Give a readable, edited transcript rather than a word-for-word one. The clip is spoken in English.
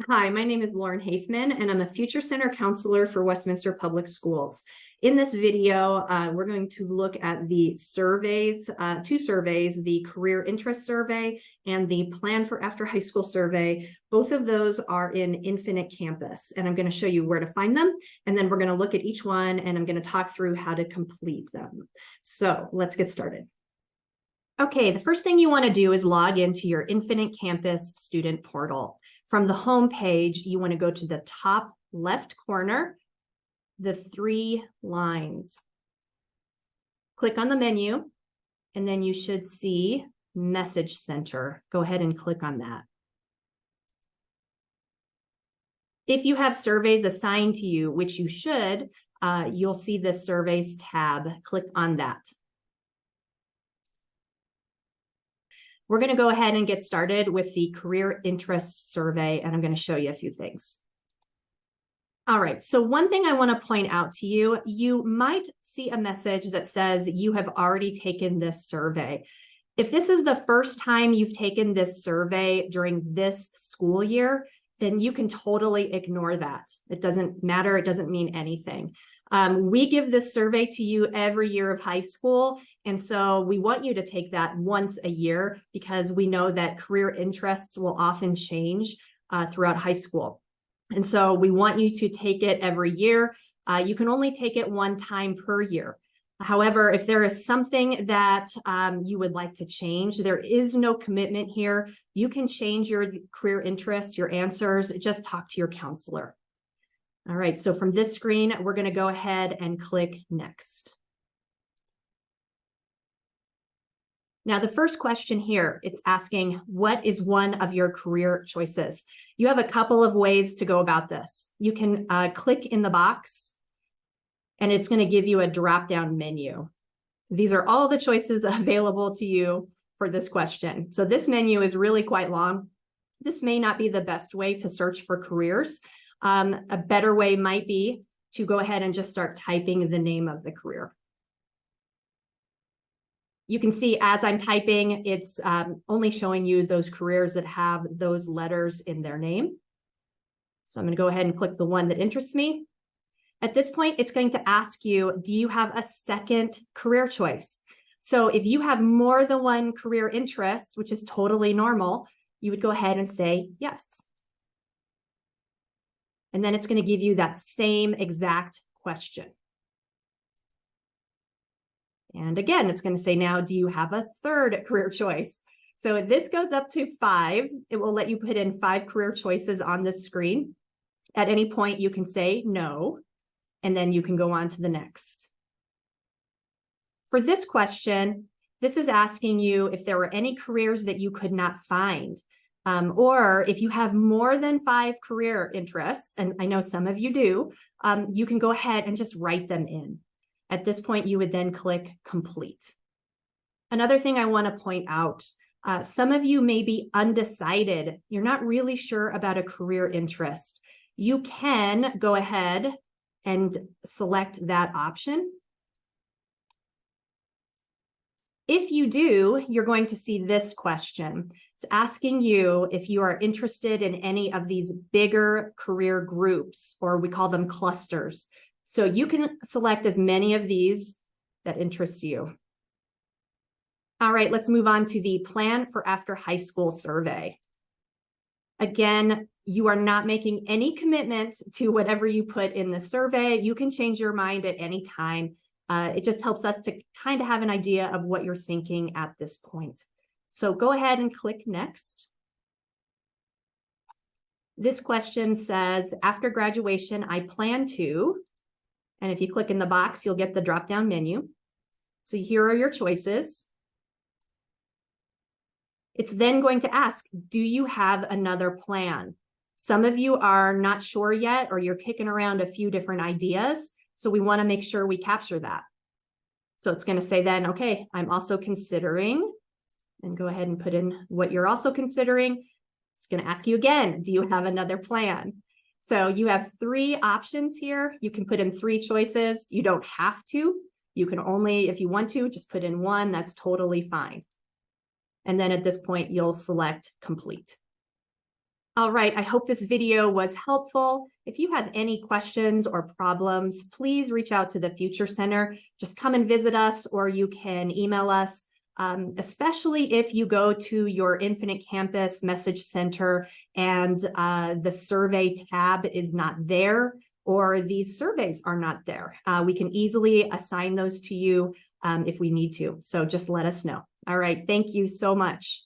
Hi, my name is Lauren Hafman, and I'm a Future Center counselor for Westminster Public Schools. In this video, we're going to look at the surveys, two surveys, the Career Interest Survey and the Plan for After High School Survey. Both of those are in Infinite Campus, and I'm going to show you where to find them, and then we're going to look at each one, and I'm going to talk through how to complete them. So let's get started. Okay, the first thing you want to do is log into your Infinite Campus student portal. From the home page, you want to go to the top left corner, the 3 lines. Click on the menu, and then you should see Message Center. Go ahead and click on that. If you have surveys assigned to you, which you should, you'll see the Surveys tab. Click on that. We're going to go ahead and get started with the Career Interest Survey, and I'm going to show you a few things. All right, so one thing I want to point out to you, you might see a message that says you have already taken this survey. If this is the first time you've taken this survey during this school year, then you can totally ignore that. It doesn't matter. It doesn't mean anything. We give this survey to you every year of high school. And so we want you to take that once a year because we know that career interests will often change throughout high school. And so we want you to take it every year. You can only take it one time per year. However, if there is something that you would like to change, there is no commitment here. You can change your career interests, your answers, just talk to your counselor. All right, so from this screen, we're going to go ahead and click Next. Now, the first question here, it's asking, what is one of your career choices? You have a couple of ways to go about this. You can click in the box, and it's going to give you a drop-down menu. These are all the choices available to you for this question. So this menu is really quite long. This may not be the best way to search for careers. A better way might be to go ahead and just start typing the name of the career. You can see as I'm typing, it's only showing you those careers that have those letters in their name. So I'm going to go ahead and click the one that interests me. At this point, it's going to ask you, do you have a second career choice? So if you have more than one career interest, which is totally normal, you would go ahead and say yes. And then it's going to give you that same exact question. And again, it's going to say now, do you have a third career choice? So if this goes up to 5, it will let you put in 5 career choices on this screen. At any point, you can say no, and then you can go on to the next. For this question, this is asking you if there were any careers that you could not find. Or if you have more than 5 career interests, and I know some of you do, you can go ahead and just write them in. At this point, you would then click Complete. Another thing I want to point out, some of you may be undecided. You're not really sure about a career interest. You can go ahead and select that option. If you do, you're going to see this question. It's asking you if you are interested in any of these bigger career groups, or we call them clusters. So you can select as many of these that interest you. All right, let's move on to the Plan for After High School survey. Again, you are not making any commitment to whatever you put in the survey. You can change your mind at any time. It just helps us to kind of have an idea of what you're thinking at this point. So go ahead and click Next. This question says, after graduation, I plan to, and if you click in the box, you'll get the drop-down menu. So here are your choices. It's then going to ask, do you have another plan? Some of you are not sure yet, or you're kicking around a few different ideas. So we want to make sure we capture that. So it's going to say then, okay, I'm also considering, and go ahead and put in what you're also considering. It's going to ask you again, do you have another plan? So you have 3 options here. You can put in 3 choices. You don't have to. You can only, if you want to, just put in 1. That's totally fine. And then at this point, you'll select Complete. All right, I hope this video was helpful. If you have any questions or problems, please reach out to the Future Center. Just come and visit us, or you can email us, especially if you go to your Infinite Campus Message Center and the survey tab is not there, or these surveys are not there. We can easily assign those to you if we need to. So just let us know. All right, thank you so much.